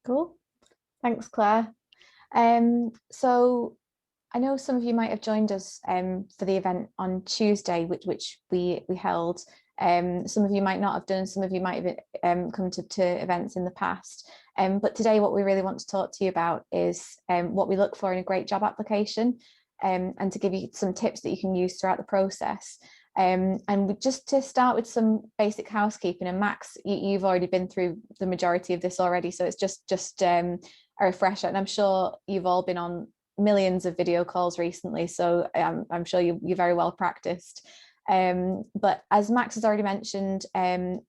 Cool. Thanks, Claire. So I know some of you might have joined us for the event on Tuesday, which we held. Some of you might not have done, some of you might have come to events in the past. But today what we really want to talk to you about is what we look for in a great job application, and to give you some tips that you can use throughout the process. And just to start with some basic housekeeping, and Max, you've already been through the majority of this already, so it's just a refresher, and I'm sure you've all been on millions of video calls recently, so I'm sure you're very well practiced. But as Max has already mentioned,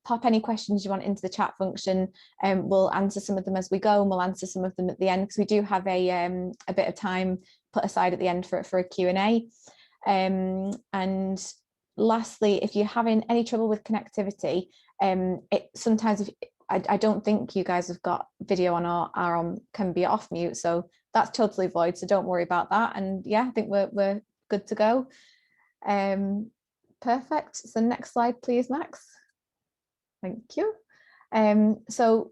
pop any questions you want into the chat function, and we'll answer some of them as we go, and we'll answer some of them at the end, because we do have a bit of time put aside at the end for a Q&A. And lastly, if you're having any trouble with connectivity, sometimes I don't think you guys have got video on or are on, can be off mute, so that's totally void, so don't worry about that. And yeah, I think we're good to go. Perfect. So next slide, please, Max. Thank you. So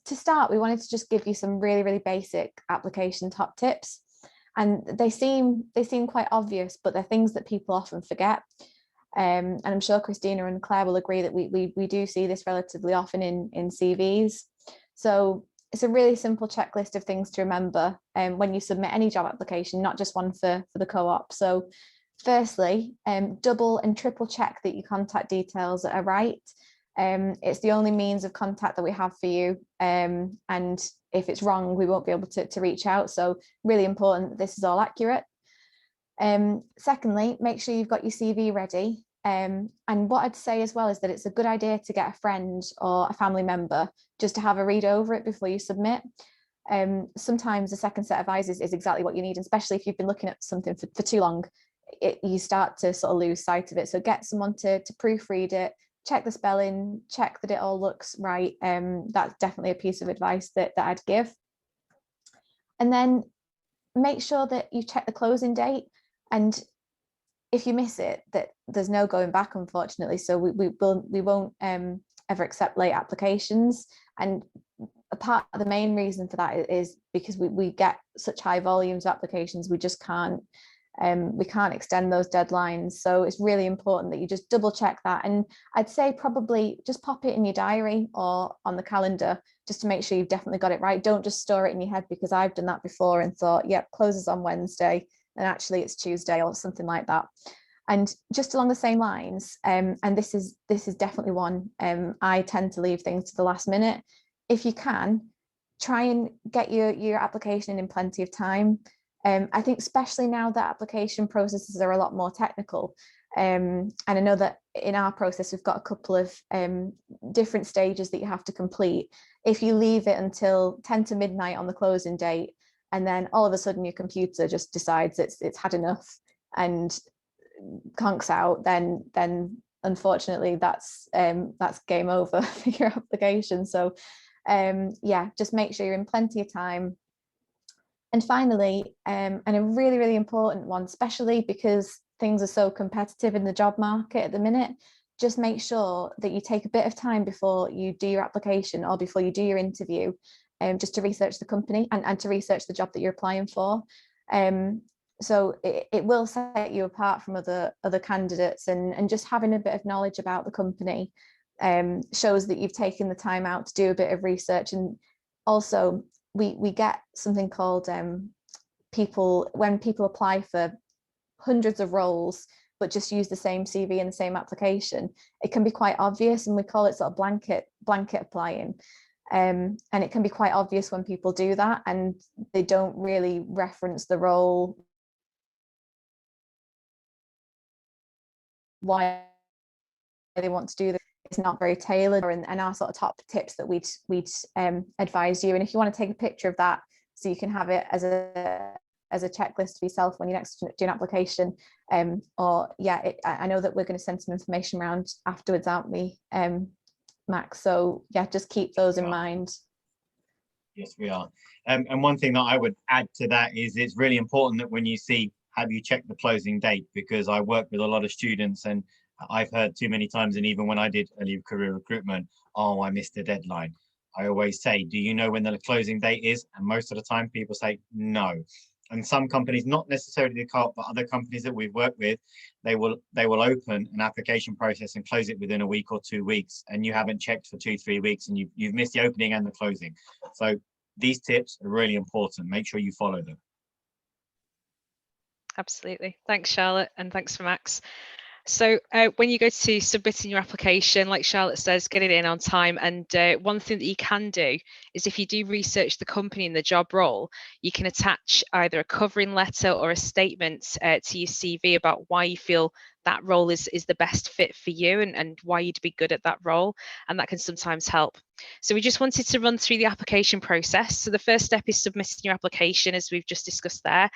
to start, we wanted to just give you some really basic application top tips, and they seem quite obvious, but they're things that people often forget. And I'm sure Christina and Claire will agree that we do see this relatively often in CVs. So it's a really simple checklist of things to remember when you submit any job application, not just one for the co-op. So firstly, double and triple check that your contact details are right. It's the only means of contact that we have for you, and if it's wrong, we won't be able to reach out. So really important that this is all accurate. Secondly, make sure you've got your CV ready. And what I'd say as well is that it's a good idea to get a friend or a family member just to have a read over it before you submit. Sometimes a second set of eyes is exactly what you need, especially if you've been looking at something for too long, you start to sort of lose sight of it. So get someone to proofread it, check the spelling, check that it all looks right. That's definitely a piece of advice that I'd give. And then make sure that you check the closing date, and if you miss it, that there's no going back, unfortunately. So we won't ever accept late applications. And the main reason for that is because we get such high volumes of applications, we just can't extend those deadlines. So it's really important that you just double check that. And I'd say probably just pop it in your diary or on the calendar just to make sure you've definitely got it right. Don't just store it in your head, because I've done that before and thought, yep, closes on Wednesday, and actually it's Tuesday or something like that. And just along the same lines, and this is definitely one, I tend to leave things to the last minute. If you can, try and get your application in plenty of time. I think especially now that application processes are a lot more technical, and I know that in our process we've got a couple of different stages that you have to complete. If you leave it until 10 to midnight on the closing date, and then all of a sudden your computer just decides it's had enough and conks out, then unfortunately that's game over for your application. So yeah, just make sure you're in plenty of time. And finally, and a really important one, especially because things are so competitive in the job market at the minute, just make sure that you take a bit of time before you do your application or before you do your interview, just to research the company and to research the job that you're applying for. So it will set you apart from other candidates, and just having a bit of knowledge about the company shows that you've taken the time out to do a bit of research. And also we get something called when people apply for hundreds of roles but just use the same CV and the same application, it can be quite obvious, and we call it sort of blanket applying. And it can be quite obvious when people do that and they don't really reference the role, why they want to do this. It's not very tailored, and our sort of top tips that we'd advise you. And if you want to take a picture of that so you can have it as a checklist for yourself when you next do an application, or yeah, I know that we're going to send some information around afterwards, aren't we, Max? So yeah, just keep those in mind. Yes, we are. And one thing that I would add to that is it's really important that when you see, have you checked the closing date? Because I work with a lot of students, and I've heard too many times, and even when I did early career recruitment, oh, I missed the deadline. I always say, do you know when the closing date is? And most of the time people say no. And some companies, not necessarily the co-op, but other companies that we've worked with, they will open an application process and close it within a week or 2 weeks, and you haven't checked for 2-3 weeks, and you've missed the opening and the closing. So these tips are really important. Make sure you follow them. Absolutely. Thanks, Charlotte, and thanks for Max. So when you go to submitting your application, like Charlotte says, get it in on time. And one thing that you can do is, if you do research the company and the job role, you can attach either a covering letter or a statement to your CV about why you feel that role is the best fit for you, and why you'd be good at that role. And that can sometimes help. So we just wanted to run through the application process. So the first step is submitting your application, as we've just discussed there.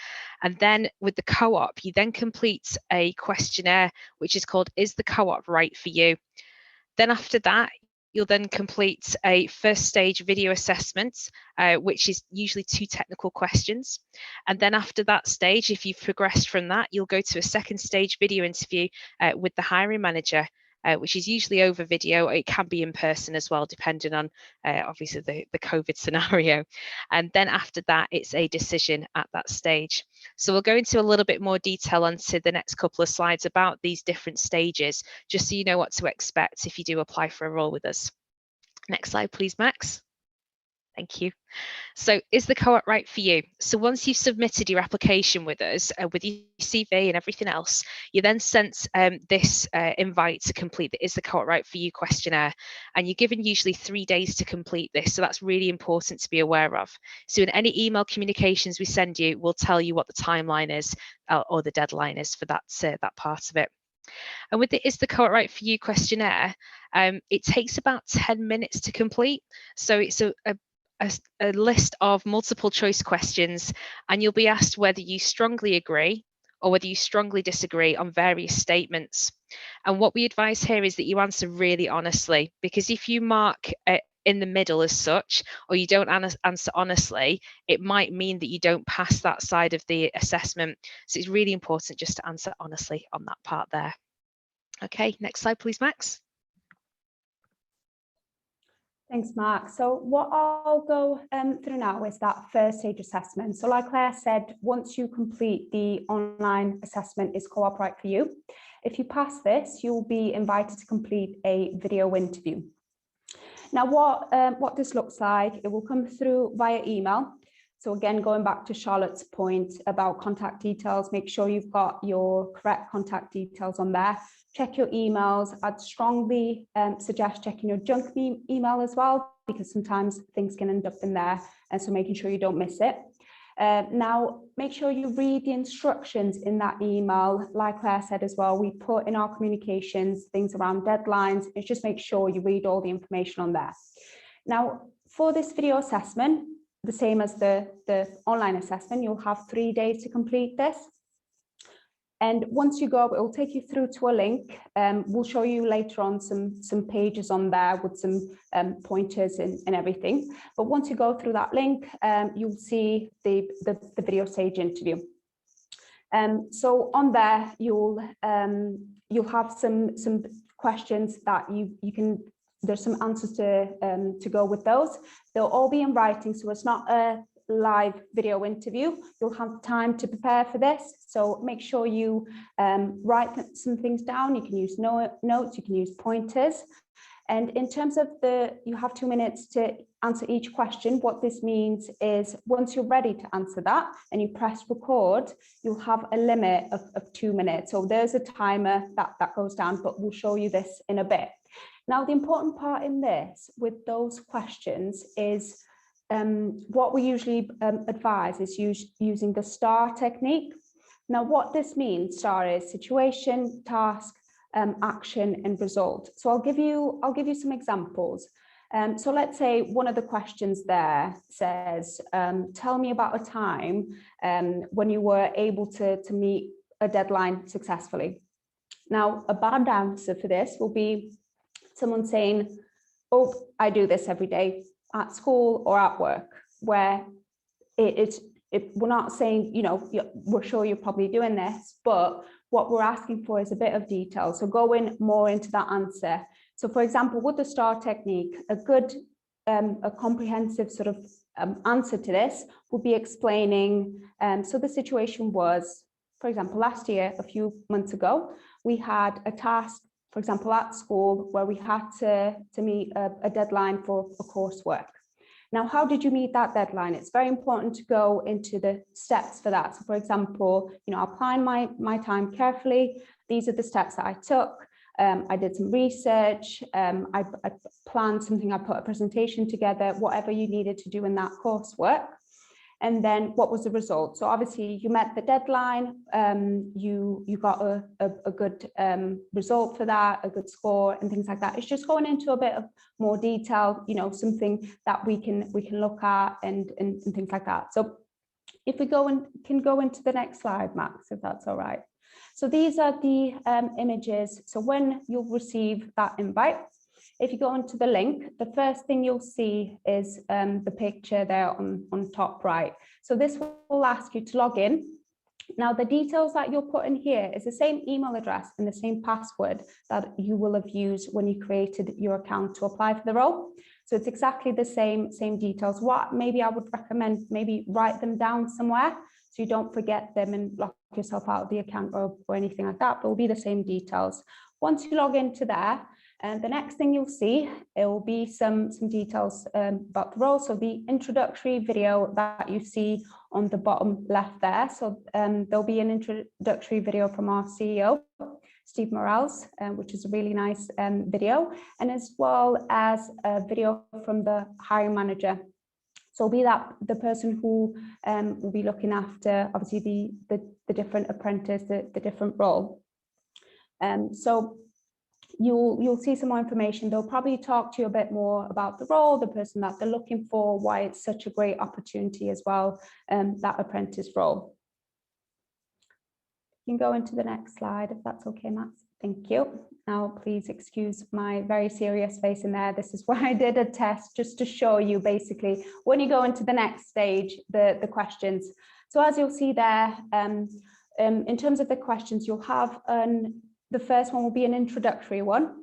And then with the co-op, you then complete a questionnaire, which is called, Is the Co-op Right for You? Then after that, you'll then complete a first stage video assessment, which is usually 2 technical questions. And then after that stage, if you've progressed from that, you'll go to a second stage video interview with the hiring manager, which is usually over video. It can be in person as well, depending on obviously the COVID scenario. And then after that, it's a decision at that stage. So we'll go into a little bit more detail onto the next couple of slides about these different stages, just so you know what to expect if you do apply for a role with us. Next slide, please, Max. Thank you. So is the co-op right for you? So once you've submitted your application with us, with your CV and everything else, you're then sent this invite to complete the Is the co-op right for you questionnaire. And you're given usually 3 days to complete this. So that's really important to be aware of. So in any email communications we send you, we'll tell you what the timeline is or the deadline is for that part of it. And with the Is the Co-op Right for You questionnaire, it takes about 10 minutes to complete. So it's a list of multiple choice questions, and you'll be asked whether you strongly agree or whether you strongly disagree on various statements. And what we advise here is that you answer really honestly, because if you mark in the middle as such, or you don't answer honestly, it might mean that you don't pass that side of the assessment. So it's really important just to answer honestly on that part there. Okay, next slide, please, Max. Thanks, Mark. So what I'll go through now is that first stage assessment. So like Claire said, once you complete the online assessment, Is Co-op Right for You? If you pass this, you'll be invited to complete a video interview. Now, what this looks like, it will come through via email. So again, going back to Charlotte's point about contact details, make sure you've got your correct contact details on there. Check your emails. I'd strongly suggest checking your junk email as well, because sometimes things can end up in there, and so making sure you don't miss it. Now, make sure you read the instructions in that email. Like Claire said as well, we put in our communications things around deadlines. It's just make sure you read all the information on there. Now, for this video assessment, the same as the online assessment, you'll have 3 days to complete this. And once you go, it will take you through to a link. We'll show you later on some pages on there with some pointers and everything. But once you go through that link, you'll see the video stage interview. So on there, you'll have some questions that you can. There's some answers to go with those. They'll all be in writing, so it's not a live video interview. You'll have time to prepare for this, so make sure you write some things down. You can use notes, you can use pointers. And in terms of you have 2 minutes to answer each question. What this means is once you're ready to answer that and you press record, you'll have a limit of 2 minutes. So there's a timer that goes down, but we'll show you this in a bit. Now, the important part in this with those questions is what we usually advise is using the STAR technique. Now, what this means, STAR is situation, task, action, and result. So I'll give you some examples. So let's say one of the questions there says, tell me about a time when you were able to meet a deadline successfully. Now, a bad answer for this will be someone saying, oh, I do this every day at school or at work, where we're not saying, you know, we're sure you're probably doing this, but what we're asking for is a bit of detail. So going more into that answer. So for example, with the STAR technique, a good a comprehensive sort of answer to this would be explaining, so the situation was, for example, last year, a few months ago, we had a task, for example, at school where we had to meet a deadline for a coursework. Now, how did you meet that deadline? It's very important to go into the steps for that. So for example, I planned my time carefully. These are the steps that I took. I did some research. I planned something, I put a presentation together, whatever you needed to do in that coursework. And then what was the result? So obviously you met the deadline, you got a good result for that, a good score and things like that. It's just going into a bit of more detail, something that we can look at and things like that. So if we can go into the next slide, Max, if that's all right. So these are the images. So when you'll receive that invite, if you go onto the link, the first thing you'll see is the picture there on top right. So this will ask you to log in. Now, the details that you'll put in here is the same email address and the same password that you will have used when you created your account to apply for the role. So it's exactly the same details. What maybe I would recommend, maybe write them down somewhere so you don't forget them and lock yourself out of the account or anything like that, but it will be the same details. Once you log into there, and the next thing you'll see, it will be some details about the role. So the introductory video that you see on the bottom left there. So there'll be an introductory video from our CEO, Steve Morales, which is a really nice video, and as well as a video from the hiring manager. So be that the person who will be looking after, obviously, the different apprentice, the different role. So you'll see some more information. They'll probably talk to you a bit more about the role, the person that they're looking for, why it's such a great opportunity as well, that apprentice role. You can go into the next slide if that's okay, Max. Thank you. Now, please excuse my very serious face in there. This is why I did a test, just to show you basically when you go into the next stage, the questions. So as you'll see there, in terms of the questions, you'll have the first one will be an introductory one.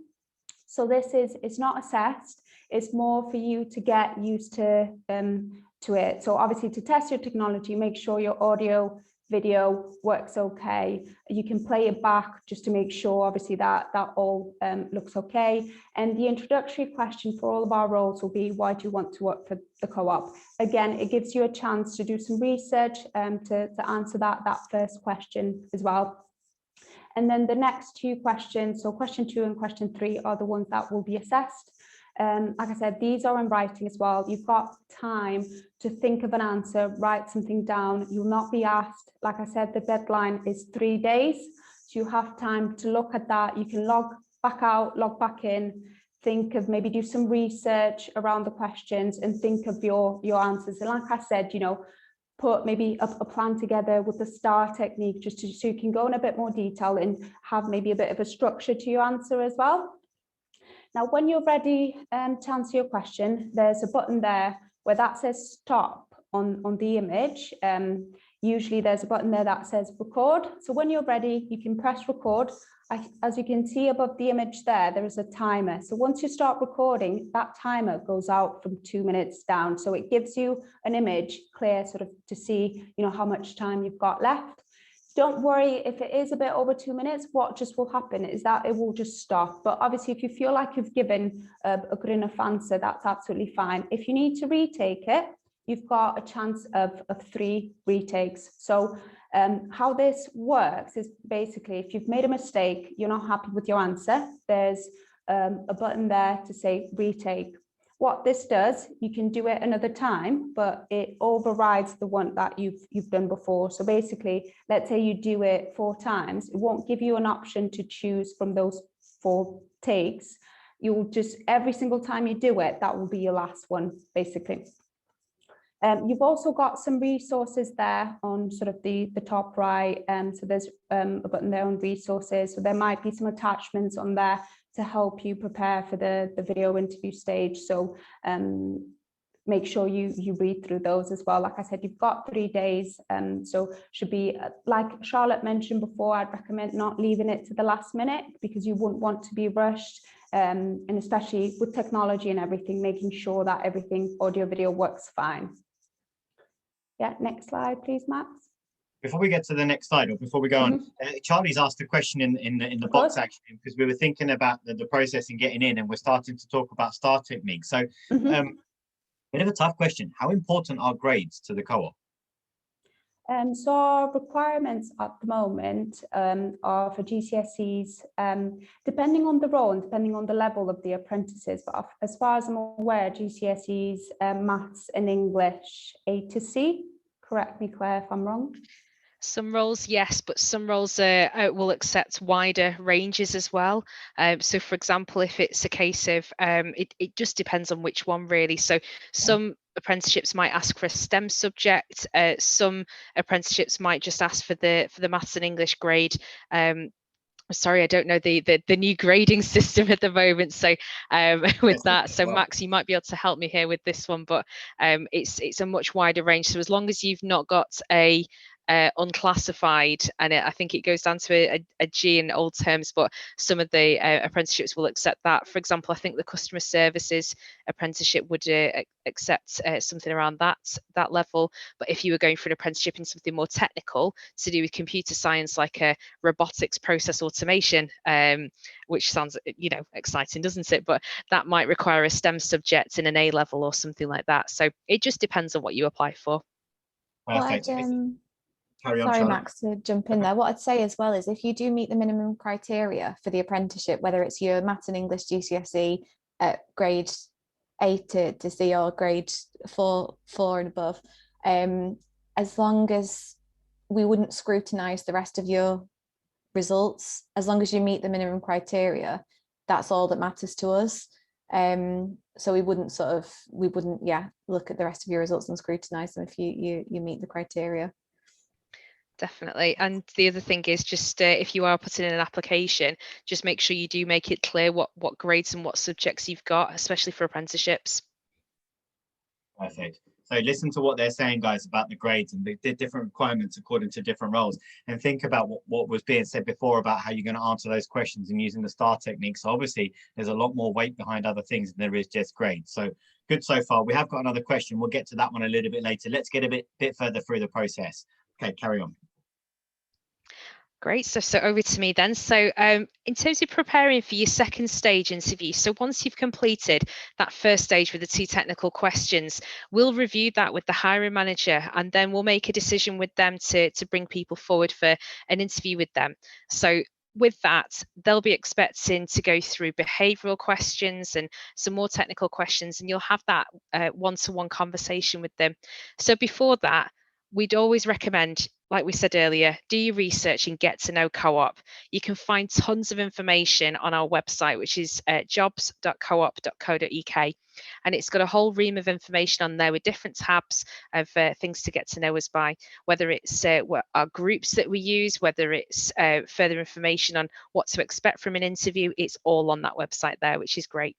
So this it's not assessed, it's more for you to get used to it. So obviously to test your technology, make sure your audio, video works okay. You can play it back just to make sure obviously that all looks okay. And the introductory question for all of our roles will be, why do you want to work for the co-op? Again, it gives you a chance to do some research to answer that first question as well. And then the next two questions, so question 2 and question 3 are the ones that will be assessed. Like I said, these are in writing as well. You've got time to think of an answer, write something down. You'll not be asked. Like I said, the deadline is 3 days. So you have time to look at that. You can log back out, log back in, think of maybe do some research around the questions and think of your answers. And like I said, put maybe a plan together with the STAR technique, just so you can go in a bit more detail and have maybe a bit of a structure to your answer as well. Now, when you're ready to answer your question, there's a button there where that says stop on the image. Usually there's a button there that says record. So when you're ready, you can press record. As you can see above the image there is a timer. So once you start recording, that timer goes out from 2 minutes down. So it gives you an image clear sort of to see, how much time you've got left. Don't worry if it is a bit over 2 minutes, what just will happen is that it will just stop. But obviously, if you feel like you've given a good enough answer, that's absolutely fine. If you need to retake it, you've got a chance of 3 retakes. So how this works is basically if you've made a mistake, you're not happy with your answer, there's a button there to say retake. What this does, you can do it another time, but it overrides the one that you've done before. So basically, let's say you do it 4 times, it won't give you an option to choose from those 4 takes. You'll just, every single time you do it, that will be your last one, basically. You've also got some resources there on sort of the top right. So there's a button there on resources. So there might be some attachments on there to help you prepare for the video interview stage. So make sure you read through those as well. Like I said, you've got 3 days. So should be, like Charlotte mentioned before, I'd recommend not leaving it to the last minute because you wouldn't want to be rushed. And especially with technology and everything, making sure that everything audio video works fine. Yeah, next slide, please, Max. Before we get to the next slide, or before we go on, Charlie's asked a question in the box actually, because we were thinking about the process and getting in, and we're starting to talk about STAR techniques. So, bit of a tough question. How important are grades to the co-op? So our requirements at the moment are for GCSEs, depending on the role and depending on the level of the apprentices. But as far as I'm aware, GCSEs, maths and English A to C. Correct me, Claire, if I'm wrong. Some roles, yes, but some roles will accept wider ranges as well. So, for example, if it's a case of, it just depends on which one really. So some apprenticeships might ask for a STEM subject. Some apprenticeships might just ask for the maths and English grade. Sorry, I don't know the new grading system at the moment. So with that, so Max, you might be able to help me here with this one, but it's a much wider range. So as long as you've not got a unclassified, and I think it goes down to a G in old terms, but some of the apprenticeships will accept that. For example, I think the customer services apprenticeship would accept something around that level. But if you were going for an apprenticeship in something more technical to do with computer science, like a robotics process automation, which sounds exciting, doesn't it? But that might require a STEM subject in an A level or something like that. So it just depends on what you apply for. Perfect. Sorry, Max, to jump in there. What I'd say as well is if you do meet the minimum criteria for the apprenticeship, whether it's your maths and English GCSE at grade A to C or grade 4 and above, as long as we wouldn't scrutinise the rest of your results, as long as you meet the minimum criteria, that's all that matters to us. So we wouldn't look at the rest of your results and scrutinise them if you meet the criteria. Definitely. And the other thing is just if you are putting in an application, just make sure you do make it clear what grades and what subjects you've got, especially for apprenticeships. Perfect. So listen to what they're saying, guys, about the grades and the different requirements according to different roles, and think about what was being said before about how you're going to answer those questions and using the STAR technique. So obviously there's a lot more weight behind other things than there is just grades. So good so far. We have got another question. We'll get to that one a little bit later. Let's get a bit further through the process. Okay, carry on. Great stuff. So over to me then. So in terms of preparing for your second stage interview, so once you've completed that first stage with the 2 technical questions, we'll review that with the hiring manager, and then we'll make a decision with them to bring people forward for an interview with them. So with that, they'll be expecting to go through behavioural questions and some more technical questions, and you'll have that one-to-one conversation with them. So before that, we'd always recommend, like we said earlier, do your research and get to know Co-op. You can find tons of information on our website, which is jobs.coop.co.uk. And it's got a whole ream of information on there with different tabs of things to get to know us by, whether it's our groups that we use, whether it's further information on what to expect from an interview. It's all on that website there, which is great.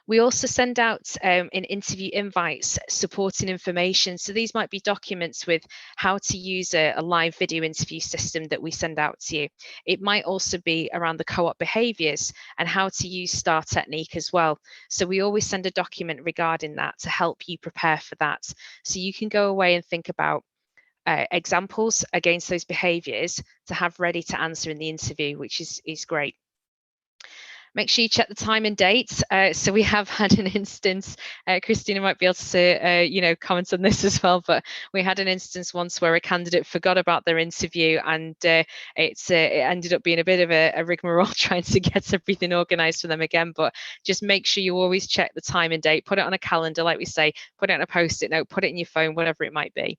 We also send out in interview invites supporting information. So these might be documents with how to use a live video interview system that we send out to you. It might also be around the co-op behaviours and how to use STAR technique as well. So we always send a document regarding that to help you prepare for that. So you can go away and think about examples against those behaviours to have ready to answer in the interview, which is great. Make sure you check the time and date. So we have had an instance, Christina might be able to, comment on this as well, but we had an instance once where a candidate forgot about their interview, and it ended up being a bit of a rigmarole trying to get everything organised for them again. But just make sure you always check the time and date, put it on a calendar, like we say, put it on a Post-it note, put it in your phone, whatever it might be.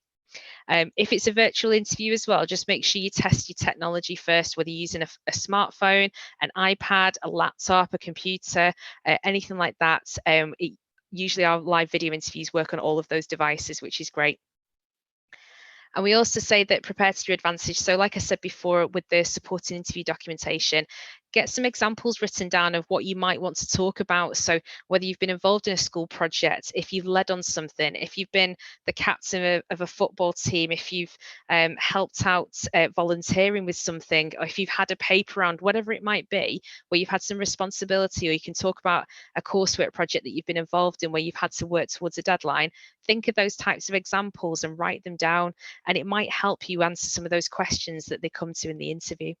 If it's a virtual interview as well, just make sure you test your technology first, whether you're using a smartphone, an iPad, a laptop, a computer, anything like that. Usually our live video interviews work on all of those devices, which is great. And we also say that prepare to your advantage. So like I said before, with the supporting interview documentation, Get some examples written down of what you might want to talk about. So whether you've been involved in a school project, if you've led on something, if you've been the captain of a football team, if you've helped out volunteering with something, or if you've had a paper round, whatever it might be, where you've had some responsibility, or you can talk about a coursework project that you've been involved in where you've had to work towards a deadline. Think of those types of examples and write them down, and it might help you answer some of those questions that they come to in the interview.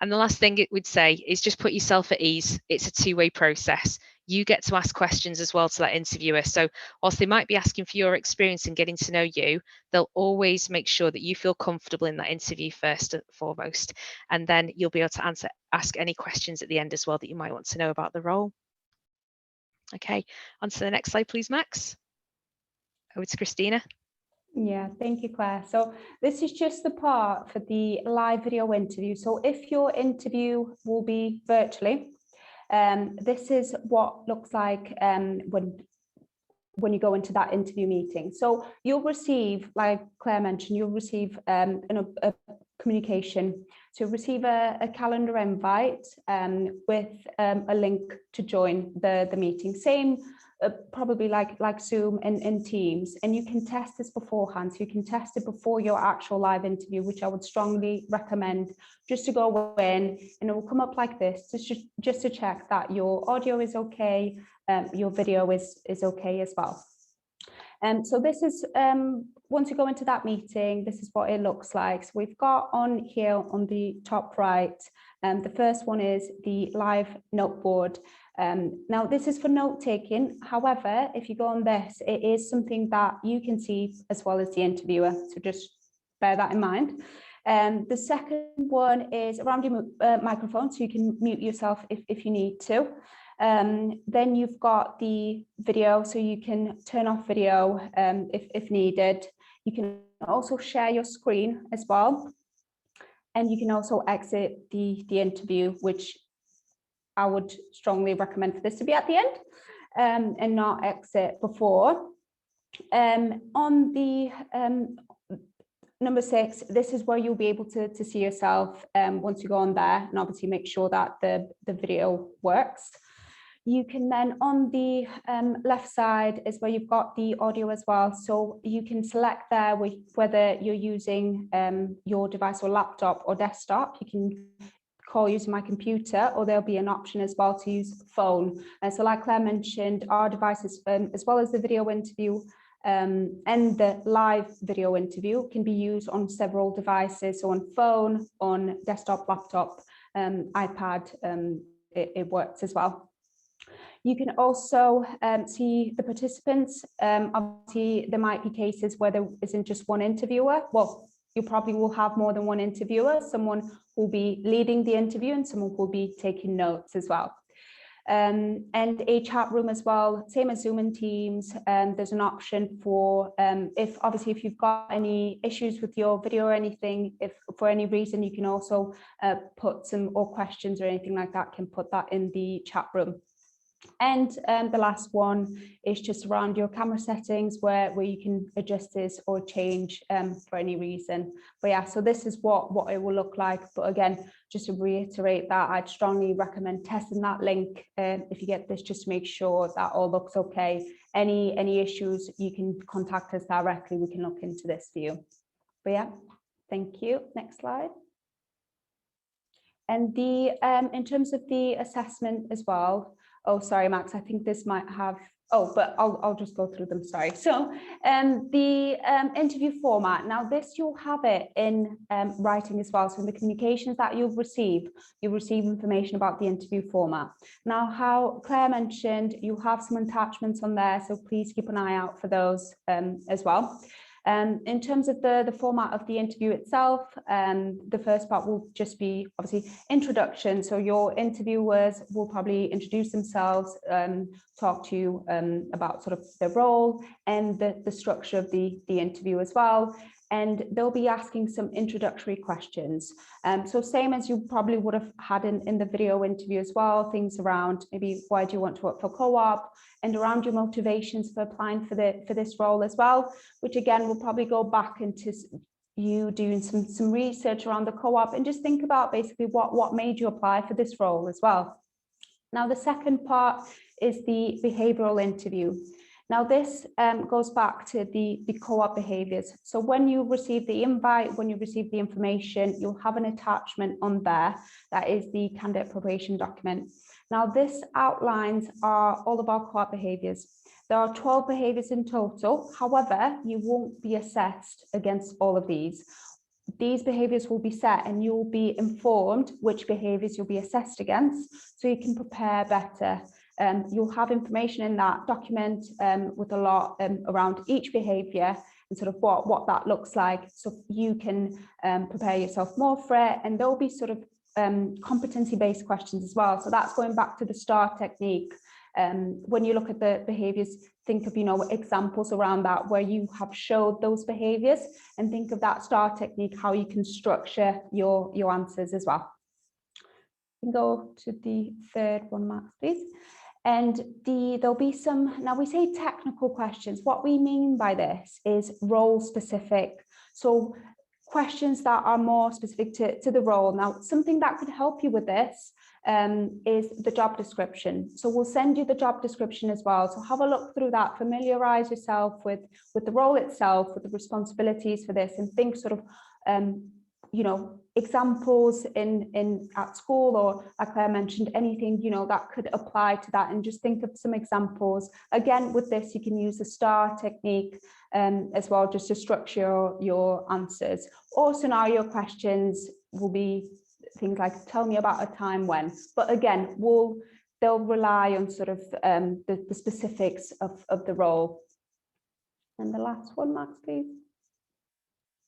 And the last thing it would say is just put yourself at ease. It's a two-way process. You get to ask questions as well to that interviewer. So whilst they might be asking for your experience and getting to know you, they'll always make sure that you feel comfortable in that interview first and foremost. And then you'll be able to ask any questions at the end as well that you might want to know about the role. Okay, on to the next slide, please, Max. Over to Christina. Yeah, thank you, Claire. So this is just the part for the live video interview. So if your interview will be virtually, this is what looks like when you go into that interview meeting. So you'll receive, like Claire mentioned, you'll receive a communication. So you'll receive a calendar invite with a link to join the meeting. Same, probably like Zoom and Teams, and you can test this beforehand. So you can test it before your actual live interview, which I would strongly recommend, just to go in, and it will come up like this, just to check that your audio is okay, your video is okay as well. So this is, once you go into that meeting, this is what it looks like. So we've got on here on the top right, the first one is the live note board. Now this is for note taking. However, if you go on this, it is something that you can see as well as the interviewer. So just bear that in mind. The second one is around your microphone, so you can mute yourself if you need to. Then you've got the video, so you can turn off video if needed. You can also share your screen as well. And you can also exit the interview, which I would strongly recommend for this to be at the end and not exit before. On the number 6, this is where you'll be able to see yourself once you go on there, and obviously make sure that the video works. You can then, on the left side is where you've got the audio as well. So you can select there whether you're using your device or laptop or desktop. You can call using my computer, or there'll be an option as well to use phone. So like Claire mentioned, our devices, as well as the video interview and the live video interview, can be used on several devices. So on phone, on desktop, laptop, iPad, it works as well. You can also see the participants. Obviously, there might be cases where there isn't just one interviewer. Well, you probably will have more than one interviewer. Someone will be leading the interview and someone will be taking notes as well. And a chat room as well, same as Zoom and Teams. There's an option for if you've got any issues with your video or anything, if for any reason, you can also put some questions or anything like that, can put that in the chat room. And the last one is just around your camera settings where you can adjust this or change for any reason. But yeah, so this is what it will look like. But again, just to reiterate that, I'd strongly recommend testing that link if you get this, just to make sure that all looks okay. Any issues, you can contact us directly. We can look into this for you. But yeah, thank you. Next slide. And in terms of the assessment as well. Oh, sorry, Max, I think this might have, but I'll just go through them, sorry. So the interview format, now this, you'll have it in writing as well. So in the communications that you'll receive information about the interview format. Now, how Claire mentioned, you have some attachments on there, so please keep an eye out for those as well. In terms of the format of the interview itself, the first part will just be obviously introduction. So your interviewers will probably introduce themselves, talk to you about sort of their role and the structure of the interview as well. And they'll be asking some introductory questions. So same as you probably would have had in the video interview as well, things around maybe why do you want to work for Co-op, and around your motivations for applying for this role as well, which again will probably go back into you doing some research around the co-op, and just think about basically what made you apply for this role as well. Now, the second part is the behavioural interview. Now, this goes back to the co-op behaviours. So when you receive the invite, when you receive the information, you'll have an attachment on there. That is the candidate probation document. Now, this outlines all of our co-op behaviours. There are 12 behaviours in total. However, you won't be assessed against all of these. These behaviours will be set and you'll be informed which behaviours you'll be assessed against, so you can prepare better. You'll have information in that document with a lot around each behaviour and sort of what that looks like, so you can prepare yourself more for it. And there'll be sort of competency-based questions as well. So that's going back to the STAR technique. When you look at the behaviours, think of, examples around that where you have showed those behaviours, and think of that STAR technique, how you can structure your answers as well. You can go to the third one, Max, please. And there'll be some, now we say technical questions. What we mean by this is role specific. So questions that are more specific to the role. Now, something that could help you with this is the job description. So we'll send you the job description as well. So have a look through that, familiarize yourself with the role itself, with the responsibilities for this, and think sort of, examples at school, or like I mentioned, anything, that could apply to that, and just think of some examples. Again, with this, you can use the STAR technique as well, just to structure your answers. Or scenario questions will be things like, tell me about a time when, but again, they'll rely on sort of the specifics of the role. And the last one, Max, please.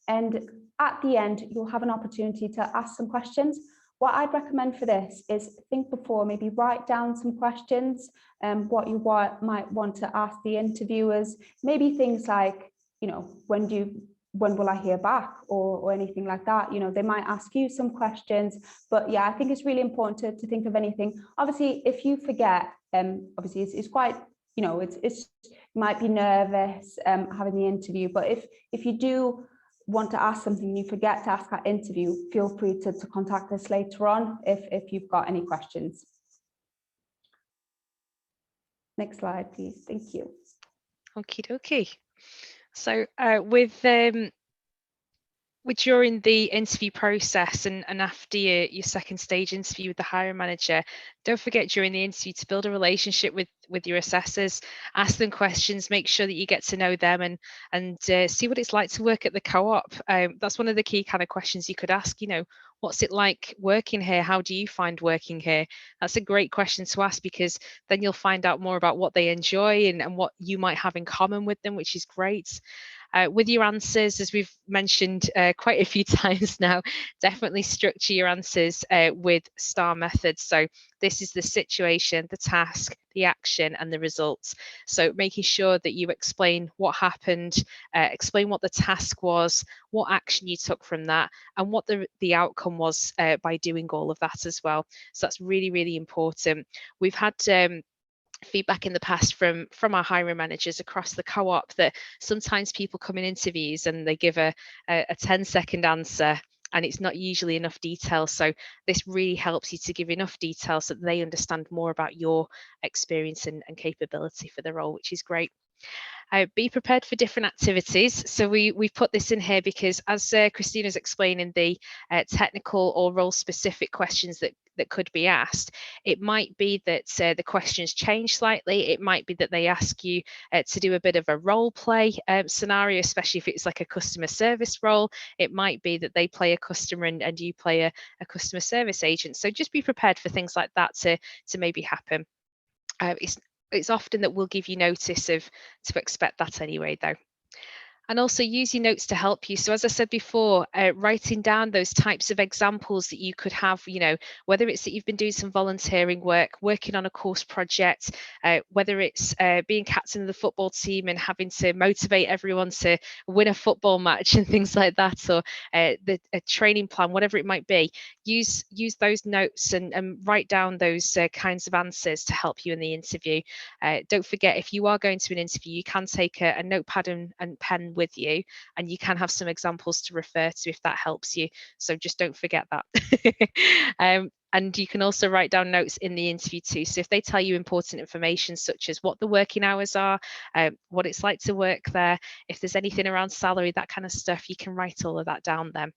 And at the end, you'll have an opportunity to ask some questions. What I'd recommend for this is think before, maybe write down some questions, what you might want to ask the interviewers. Maybe things like, when will I hear back, or anything like that. They might ask you some questions, but yeah, I think it's really important to think of anything. Obviously, if you forget, obviously it's quite, it's you might be nervous having the interview, but if you do want to ask something and you forget to ask that interview, feel free to contact us later on if you've got any questions. Next slide, please. Thank you. Okie dokie. So with during the interview process and after your second stage interview with the hiring manager, don't forget during the interview to build a relationship with your assessors. Ask them questions, make sure that you get to know them, and see what it's like to work at the co-op. That's one of the key kind of questions you could ask. What's it like working here? How do you find working here? That's a great question to ask, because then you'll find out more about what they enjoy and what you might have in common with them, which is great. With your answers, as we've mentioned quite a few times now, definitely structure your answers with STAR methods. So this is the situation, the task, the action, and the results. So making sure that you explain what happened, explain what the task was, what action you took from that, and what the outcome was by doing all of that as well. So that's really, really important. We've had feedback in the past from our hiring managers across the co-op that sometimes people come in interviews and they give a 10-second answer, and it's not usually enough detail. So this really helps you to give enough detail so that they understand more about your experience and capability for the role, which is great. Be prepared for different activities. So we've put this in here because, as Christina's explaining, the technical or role specific questions that could be asked, it might be that the questions change slightly. It might be that they ask you to do a bit of a role play scenario, especially if it's like a customer service role. It might be that they play a customer and you play a customer service agent. So just be prepared for things like that to maybe happen. It's often that we'll give you notice to expect that anyway, though. And also use your notes to help you. So as I said before, writing down those types of examples that you could have, whether it's that you've been doing some volunteering work, working on a course project, whether it's being captain of the football team and having to motivate everyone to win a football match and things like that, or a training plan, whatever it might be. use those notes and write down those kinds of answers to help you in the interview. Don't forget, if you are going to an interview, you can take a notepad and pen with you, and you can have some examples to refer to if that helps you. So just don't forget that. And you can also write down notes in the interview too. So if they tell you important information such as what the working hours are, what it's like to work there, if there's anything around salary, that kind of stuff, you can write all of that down then.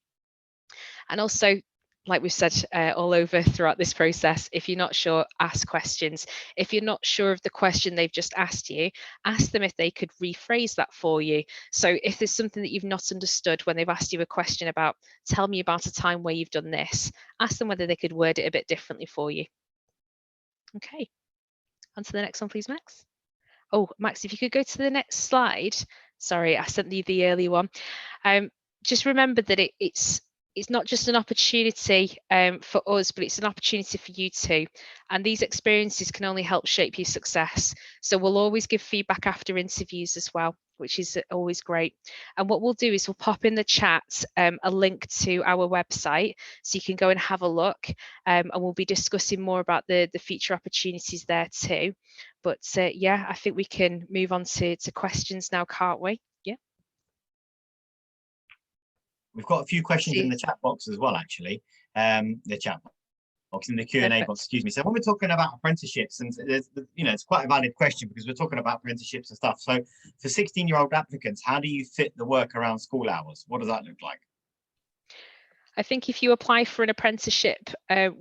And also, like we've said all over throughout this process, if you're not sure, ask questions. If you're not sure of the question they've just asked you, ask them if they could rephrase that for you. So if there's something that you've not understood when they've asked you a question about, tell me about a time where you've done this, ask them whether they could word it a bit differently for you. Okay, on to the next one, please, Max. Oh, Max, if you could go to the next slide. Sorry, I sent you the early one. Just remember that it's not just an opportunity for us, but it's an opportunity for you too. And these experiences can only help shape your success. So we'll always give feedback after interviews as well, which is always great. And what we'll do is we'll pop in the chat a link to our website, so you can go and have a look. And we'll be discussing more about the future opportunities there too. But yeah, I think we can move on to questions now, can't we? Yeah. We've got a few questions in the chat box as well, actually. The chat box in the Q&A box, excuse me. So when we're talking about apprenticeships, and there's, it's quite a valid question because we're talking about apprenticeships and stuff. So for 16-year-old applicants, how do you fit the work around school hours? What does that look like? I think if you apply for an apprenticeship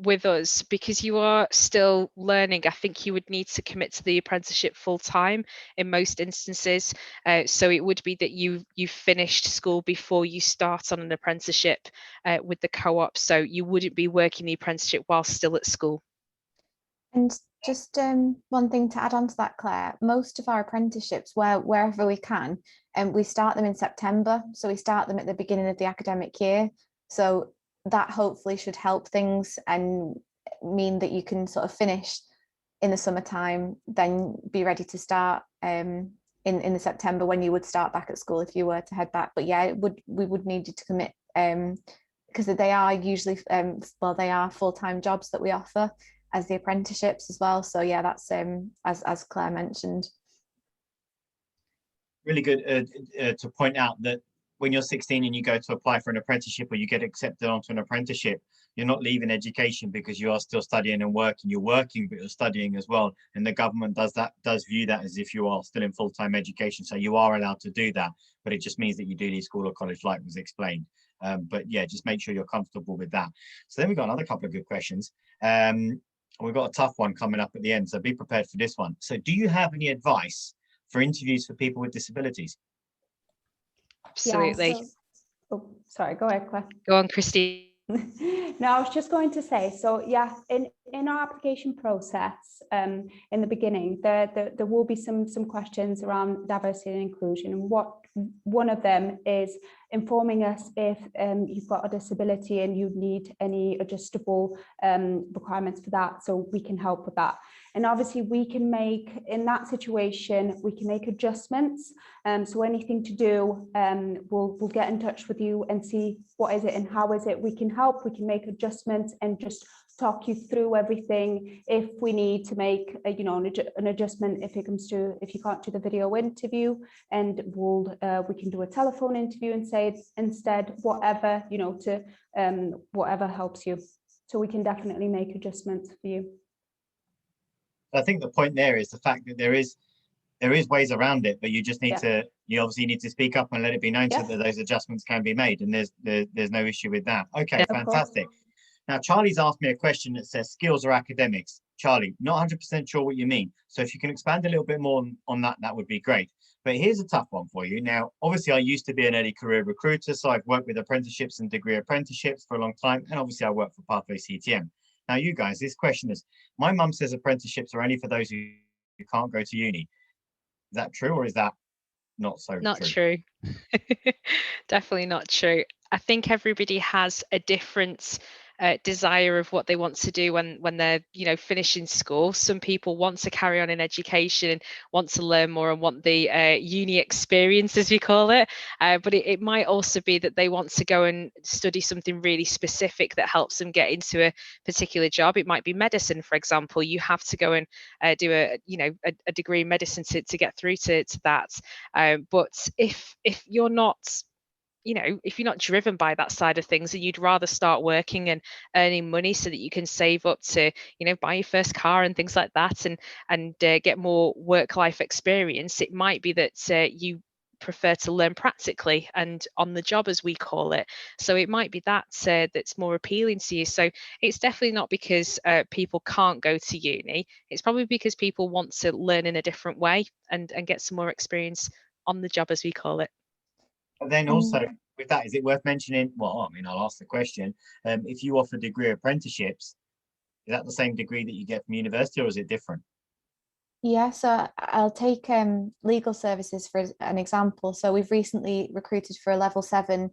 with us, because you are still learning, I think you would need to commit to the apprenticeship full time in most instances. So it would be that you finished school before you start on an apprenticeship with the co-op. So you wouldn't be working the apprenticeship while still at school. And just one thing to add on to that, Claire, most of our apprenticeships, wherever we can, and we start them in September. So we start them at the beginning of the academic year. So that hopefully should help things and mean that you can sort of finish in the summertime, then be ready to start in the September when you would start back at school if you were to head back. But yeah, we would need you to commit because they are usually they are full-time jobs that we offer as the apprenticeships as well. So yeah, that's as Claire mentioned. Really good to point out that when you're 16 and you go to apply for an apprenticeship or you get accepted onto an apprenticeship, you're not leaving education because you are still studying and working. You're working, but you're studying as well. And the government does view that as if you are still in full-time education. So you are allowed to do that, but it just means that you do need school or college, like was explained. But yeah, just make sure you're comfortable with that. So then we've got another couple of good questions. We've got a tough one coming up at the end, so be prepared for this one. So do you have any advice for interviews for people with disabilities? Absolutely. Yeah, oh, sorry, go ahead, Claire. Go on, Christine. No, I was just going to say, so yeah, in our application process, in the beginning, there will be some questions around diversity and inclusion, and one of them is informing us if you've got a disability and you need any adjustable requirements for that, so we can help with that. And obviously we can make, in that situation, we can make adjustments. So anything to do, we'll get in touch with you and see what is it and how is it we can help. We can make adjustments and just talk you through everything. If we need to make an adjustment, if you can't do the video interview, and we can do a telephone interview and say instead whatever, whatever helps you. So we can definitely make adjustments for you. I think the point there is the fact that there is ways around it, but you just need you obviously need to speak up and let it be known so that those adjustments can be made, and there's no issue with that. Okay, fantastic. Now Charlie's asked me a question that says skills or academics. Charlie, not 100% sure what you mean, so if you can expand a little bit more on that, that would be great. But here's a tough one for you. Now obviously I used to be an early career recruiter, so I've worked with apprenticeships and degree apprenticeships for a long time, and obviously I work for Pathway CTM. Now you guys, this question is, my mum says apprenticeships are only for those who can't go to uni. Is that true, or is that not so true? Not true. Definitely not true. I think everybody has a different desire of what they want to do when they're, you know, finishing school. Some people want to carry on in education and want to learn more and want the uni experience, as we call it. But it might also be that they want to go and study something really specific that helps them get into a particular job. It might be medicine, for example. You have to go and do a degree in medicine to get through to that. But if you're not, you know, if you're not driven by that side of things, and you'd rather start working and earning money so that you can save up to, you know, buy your first car and things like that, and get more work-life experience, it might be that you prefer to learn practically and on the job, as we call it. So it might be that that's more appealing to you. So it's definitely not because people can't go to uni. It's probably because people want to learn in a different way and get some more experience on the job, as we call it. But then also with that, is it worth mentioning, well, I mean, I'll ask the question, if you offer degree apprenticeships, is that the same degree that you get from university, or is it different? Yeah, so I'll take legal services for an example. So we've recently recruited for a level 7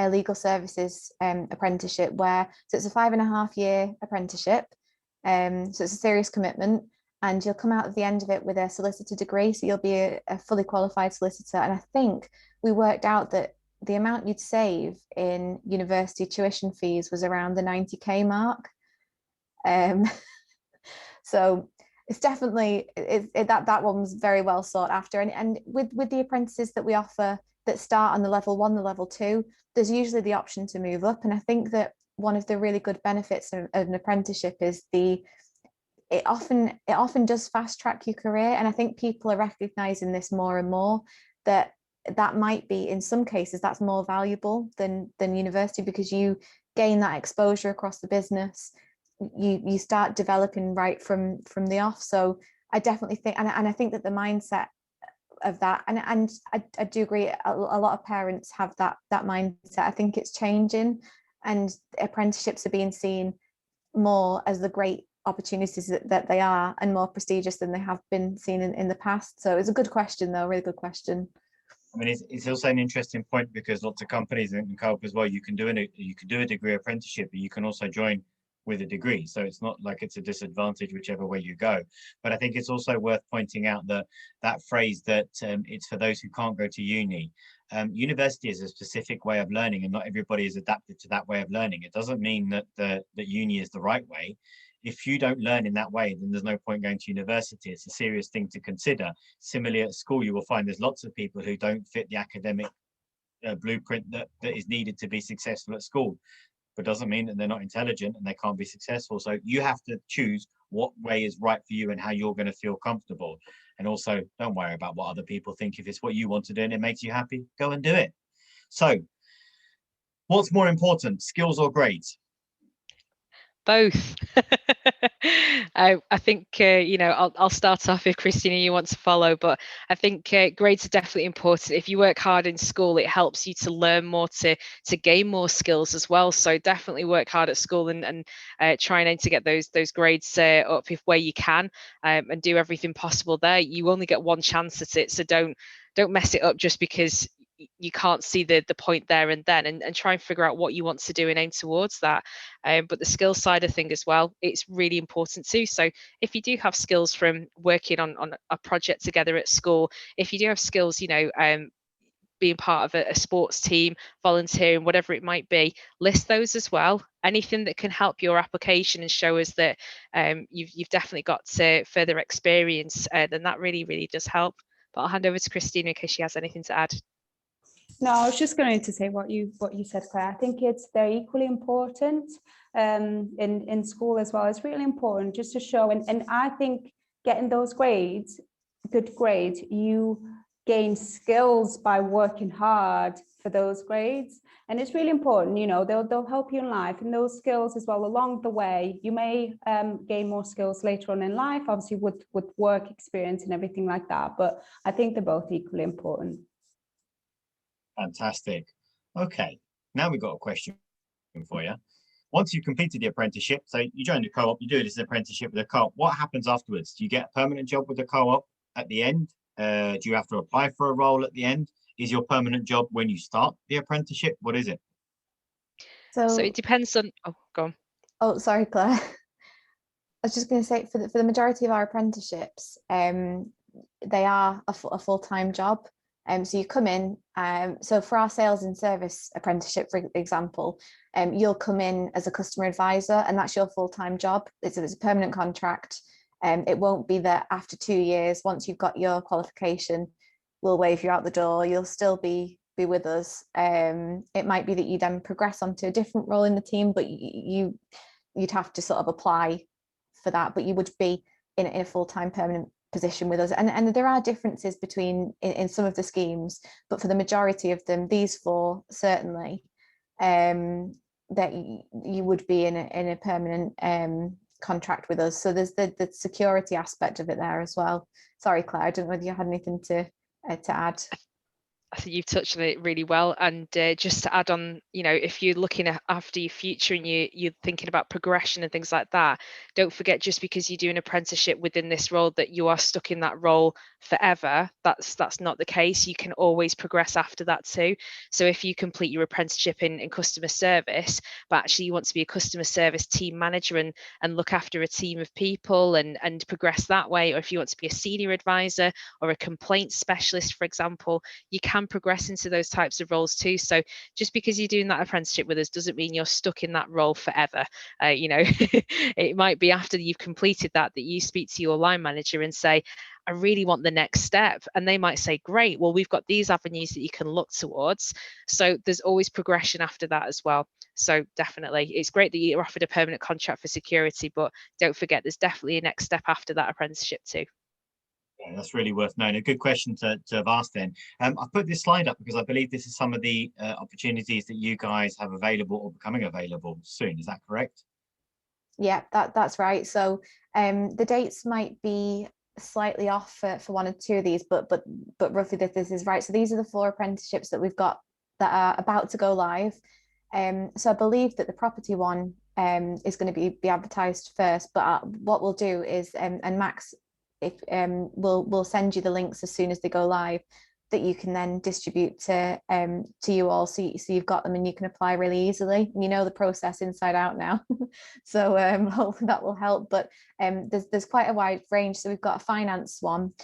legal services apprenticeship, so it's a 5.5-year apprenticeship. So it's a serious commitment, and you'll come out at the end of it with a solicitor degree. So you'll be a fully qualified solicitor. And I think we worked out that the amount you'd save in university tuition fees was around the 90K mark. So it's definitely that one was very well sought after. And with the apprentices that we offer that start on the level 1, the level 2, there's usually the option to move up. And I think that one of the really good benefits of an apprenticeship is it often does fast track your career. And I think people are recognizing this more and more, that might be, in some cases, that's more valuable than university, because you gain that exposure across the business. You start developing right from the off. So I definitely think, and I think that the mindset of that, and I do agree, a lot of parents have that mindset. I think it's changing, and apprenticeships are being seen more as the great opportunities that they are, and more prestigious than they have been seen in the past. So it's a good question, though, really good question. I mean, it's also an interesting point, because lots of companies and co-op as well, you can do a degree apprenticeship, but you can also join with a degree. So it's not like it's a disadvantage whichever way you go. But I think it's also worth pointing out that phrase that it's for those who can't go to uni. University is a specific way of learning, and not everybody is adapted to that way of learning. It doesn't mean that that uni is the right way. If you don't learn in that way, then there's no point going to university. It's a serious thing to consider. Similarly, at school, you will find there's lots of people who don't fit the academic blueprint that is needed to be successful at school, but doesn't mean that they're not intelligent and they can't be successful. So you have to choose what way is right for you and how you're going to feel comfortable. And also, don't worry about what other people think. If it's what you want to do and it makes you happy, go and do it. So what's more important, skills or grades? Both. I think I'll start off if Christina you want to follow, but I think grades are definitely important. If you work hard in school, it helps you to learn more, to gain more skills as well. So definitely work hard at school and try and aim to get those grades up where you can, and do everything possible there. You only get one chance at it, so don't mess it up just because you can't see the point there and then, and try and figure out what you want to do and aim towards that. But the skills side of thing as well, it's really important too. So if you do have skills from working on a project together at school, if you do have skills, being part of a sports team, volunteering, whatever it might be, list those as well. Anything that can help your application and show us that you've definitely got further experience, then that really, really does help. But I'll hand over to Christina in case she has anything to add. No, I was just going to say what you said, Claire. I think they're equally important in school as well. It's really important just to show, and I think getting those grades, good grades, you gain skills by working hard for those grades. And it's really important, they'll help you in life, and those skills as well along the way. You may gain more skills later on in life, obviously with work experience and everything like that. But I think they're both equally important. Fantastic. Okay, now we've got a question for you. Once you've completed the apprenticeship, so you join the co-op, you do this apprenticeship with a co-op, what happens afterwards? Do you get a permanent job with the co-op at the end? Do you have to apply for a role at the end? Is your permanent job when you start the apprenticeship? What is it? So it depends on, oh, go on. Oh, sorry, Claire. I was just going to say for the majority of our apprenticeships, they are a full-time job. So you come in, so for our sales and service apprenticeship, for example, you'll come in as a customer advisor, and that's your full-time job. It's a permanent contract. It won't be that after 2 years, once you've got your qualification, we'll wave you out the door. You'll still be with us. It might be that you then progress onto a different role in the team, but you'd have to sort of apply for that, but you would be in a full-time permanent position with us. And there are differences between in some of the schemes, but for the majority of them, these four certainly, that you would be in a permanent contract with us. So there's the security aspect of it there as well. Sorry, Claire, I don't know whether you had anything to add. I think you've touched on it really well. And just to add on, if you're looking after your future and you're thinking about progression and things like that, don't forget, just because you do an apprenticeship within this role, that you are stuck in that role forever. That's not the case. You can always progress after that too. So if you complete your apprenticeship in customer service, but actually you want to be a customer service team manager and look after a team of people and progress that way, or if you want to be a senior advisor or a complaints specialist, for example, you can progress into those types of roles too. So just because you're doing that apprenticeship with us doesn't mean you're stuck in that role forever. It might be after you've completed that you speak to your line manager and say, I really want the next step. And they might say, great, well, we've got these avenues that you can look towards. So there's always progression after that as well. So definitely, it's great that you're offered a permanent contract for security, but don't forget, there's definitely a next step after that apprenticeship too. Yeah, that's really worth knowing. A good question to have asked then. I've put this slide up because I believe this is some of the opportunities that you guys have available or becoming available soon. Is that correct? Yeah, that's right. So the dates might be slightly off for one or two of these, but roughly this is right. So these are the 4 apprenticeships that we've got that are about to go live. So I believe that the property one is going to be advertised first, but what we'll do is, and Max, if we'll send you the links as soon as they go live, that you can then distribute to you all, so you've got them and you can apply really easily. You know the process inside out now. So hopefully that will help. But there's quite a wide range. So we've got a finance one.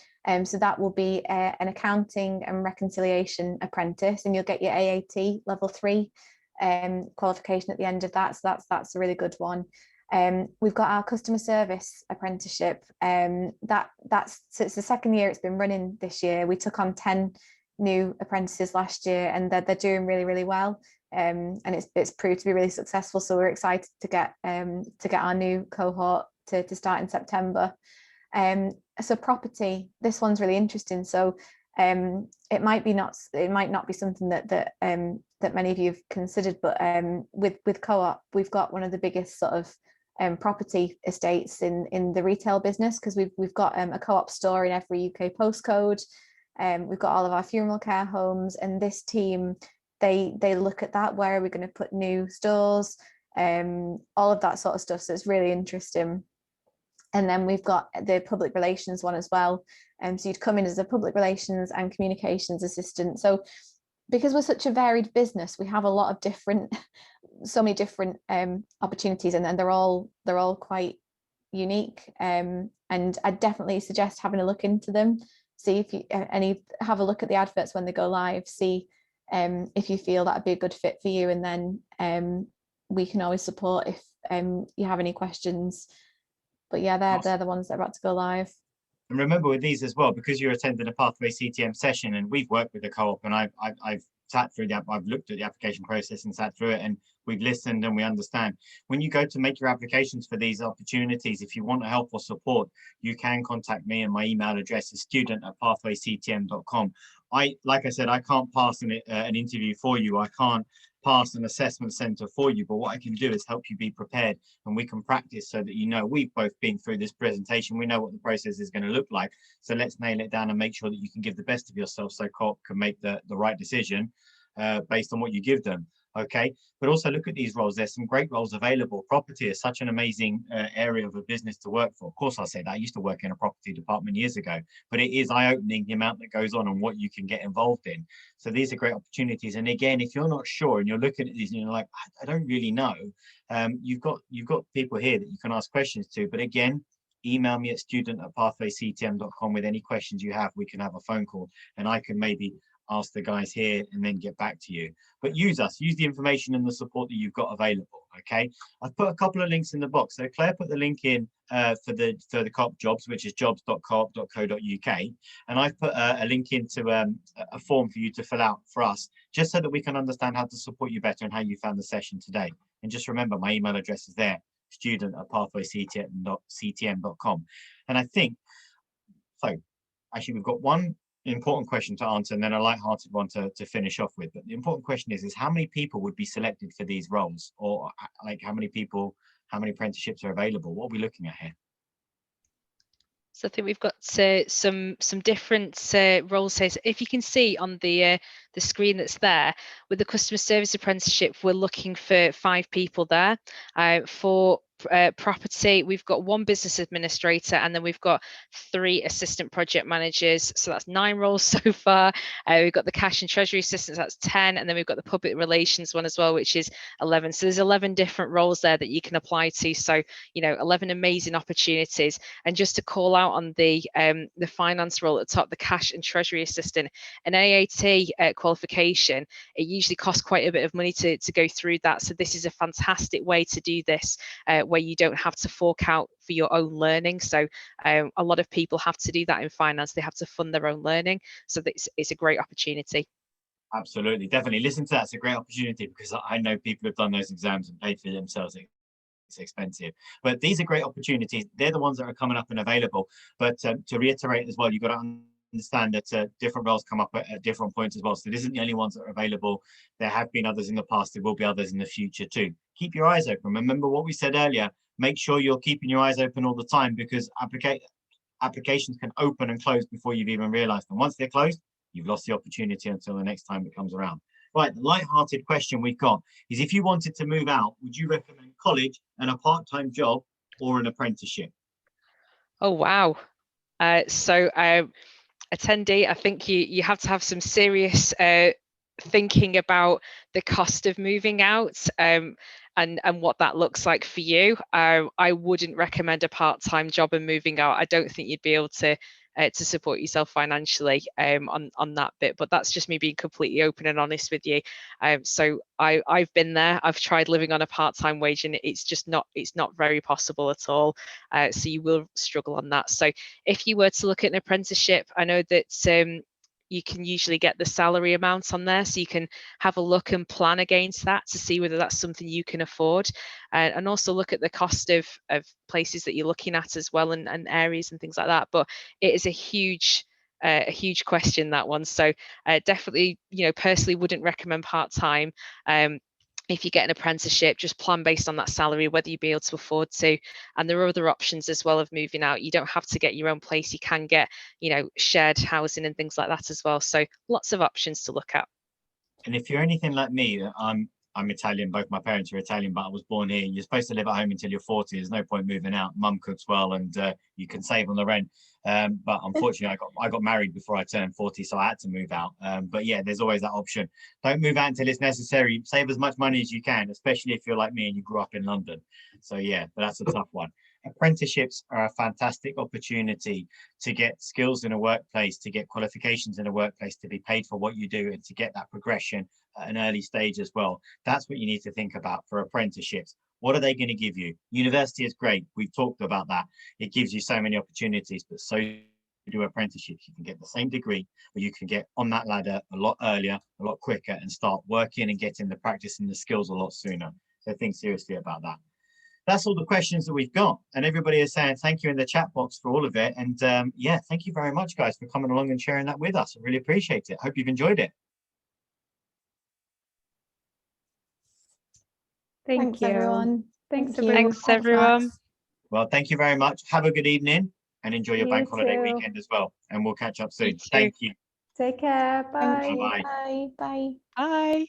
So that will be an accounting and reconciliation apprentice, and you'll get your AAT level 3 qualification at the end of that. So that's a really good one. We've got our customer service apprenticeship. So it's the second year it's been running this year. We took on 10 new apprentices last year, and they're doing really, really well. And it's proved to be really successful. So we're excited to get our new cohort to start in September. So property, this one's really interesting. So it might not be something that many of you have considered, but with Co-op, we've got one of the biggest sort of property estates in the retail business, because we've got a Co-op store in every UK postcode. We've got all of our funeral care homes, and this team, they look at that. Where are we going to put new stores? All of that sort of stuff. So it's really interesting. And then we've got the public relations one as well. So you'd come in as a public relations and communications assistant. So because we're such a varied business, we have a lot of so many different opportunities, and then they're all quite unique. And I definitely suggest having a look into them. See if you have a look at the adverts when they go live. See if you feel that'd be a good fit for you, and then we can always support if you have any questions. But yeah, they're the ones that are about to go live. And remember with these as well, because you're attending a Pathway CTM session, and we've worked with the Co-op, and I've sat through I've looked at the application process and sat through it, and we've listened and we understand. When you go to make your applications for these opportunities, if you want help or support, you can contact me, and my email address is student@pathwayctm.com. Like I said, I can't pass an interview for you. I can't pass an assessment center for you, but what I can do is help you be prepared, and we can practice so that we've both been through this presentation. We know what the process is going to look like. So let's nail it down and make sure that you can give the best of yourself, so Co-op can make the right decision based on what you give them. Okay, but also look at these roles. There's some great roles available. Property is such an amazing area of a business to work for. Of course, I'll say that I used to work in a property department years ago, but it is eye-opening the amount that goes on and what you can get involved in. So these are great opportunities. And again, if you're not sure and you're looking at these and you're like, I don't really know, you've got people here that you can ask questions to. But again, email me at student@pathwayctm.com with any questions you have. We can have a phone call and I can maybe ask the guys here and then get back to you. But use the information and the support that you've got available. Okay, I've put a couple of links in the box. So Claire put the link in for the co-op jobs, which is jobs.coop.co.uk, and I've put a link into a form for you to fill out for us, just so that we can understand how to support you better and how you found the session today. And just remember, my email address is there, student@pathwayctm.com. And I think so. Actually, we've got one important question to answer and then a light-hearted one to finish off with. But the important question is how many people would be selected for these roles, or like how many apprenticeships are available? What are we looking at here? So I think we've got some different roles here. So if you can see on the screen that's there, with the customer service apprenticeship, we're looking for 5 people there. For property, we've got 1 business administrator, and then we've got 3 assistant project managers. So that's 9 roles so far. We've got the cash and treasury assistants, that's 10, and then we've got the public relations one as well, which is 11. So there's 11 different roles there that you can apply to. So 11 amazing opportunities. And just to call out on the finance role at the top, the cash and treasury assistant, an AAT qualification, it usually costs quite a bit of money to go through that. So this is a fantastic way to do this, where you don't have to fork out for your own learning. So a lot of people have to do that in finance. They have to fund their own learning. So it's a great opportunity. Absolutely, definitely listen to that. It's a great opportunity because I know people have done those exams and paid for it themselves. It's expensive, but these are great opportunities. They're the ones that are coming up and available. But to reiterate as well, you've got to understand that different roles come up at different points as well. So this isn't the only ones that are available. There have been others in the past. There will be others in the future too. Keep your eyes open. Remember what we said earlier. Make sure you're keeping your eyes open all the time, because applications can open and close before you've even realized them. Once they're closed, you've lost the opportunity until the next time it comes around. Right, the light-hearted question we've got is, if you wanted to move out, would you recommend college and a part-time job or an apprenticeship? Oh, wow. So attendee, I think you have to have some serious thinking about the cost of moving out and what that looks like for you. I wouldn't recommend a part-time job and moving out. I don't think you'd be able to support yourself financially on that bit, but that's just me being completely open and honest with you. So I've been there. I've tried living on a part-time wage, and it's not very possible at all. So you will struggle on that. So if you were to look at an apprenticeship, I know that you can usually get the salary amount on there, so you can have a look and plan against that to see whether that's something you can afford, and also look at the cost of places that you're looking at as well, and areas and things like that. But it is a huge question, that one. So definitely, personally wouldn't recommend part-time. If you get an apprenticeship, just plan based on that salary, whether you'd be able to afford to. And there are other options as well of moving out. You don't have to get your own place. You can get, shared housing and things like that as well. So lots of options to look at. And if you're anything like me, I'm Italian. Both my parents are Italian, but I was born here. You're supposed to live at home until you're 40. There's no point moving out. Mum cooks well, and you can save on the rent. But unfortunately, I got married before I turned 40, so I had to move out. But yeah, there's always that option. Don't move out until it's necessary. Save as much money as you can, especially if you're like me and you grew up in London. So yeah, but that's a tough one. Apprenticeships are a fantastic opportunity to get skills in a workplace, to get qualifications in a workplace, to be paid for what you do, and to get that progression at an early stage as well. That's what you need to think about for apprenticeships. What are they going to give you? University is great. We've talked about that. It gives you so many opportunities, but so do apprenticeships. You can get the same degree, but you can get on that ladder a lot earlier, a lot quicker, and start working and getting the practice and the skills a lot sooner. So think seriously about that. That's all the questions that we've got, and everybody is saying thank you in the chat box for all of it. And yeah, thank you very much, guys, for coming along and sharing that with us. I really appreciate it. Hope you've enjoyed it. Thanks, everyone. Thanks, everyone. Well, thank you very much. Have a good evening and enjoy your bank holiday too. weekend as well. And we'll catch up soon. You too. Thank you. Take care. Bye. Bye-bye. Bye. Bye. Bye.